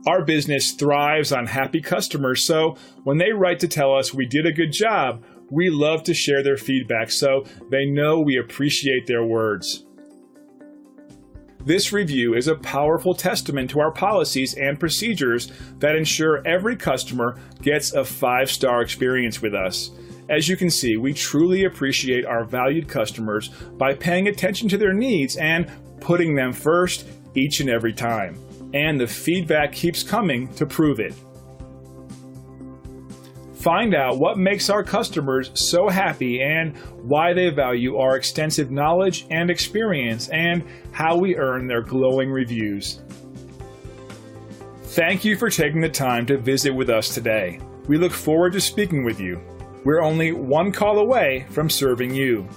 Our business thrives on happy customers, so when they write to tell us we did a good job, we love to share their feedback so they know we appreciate their words. This review is a powerful testament to our policies and procedures that ensure every customer gets a 5-star experience with us. As you can see, we truly appreciate our valued customers by paying attention to their needs and putting them first each and every time. And the feedback keeps coming to prove it. Find out what makes our customers so happy and why they value our extensive knowledge and experience and how we earn their glowing reviews. Thank you for taking the time to visit with us today. We look forward to speaking with you. We're only one call away from serving you.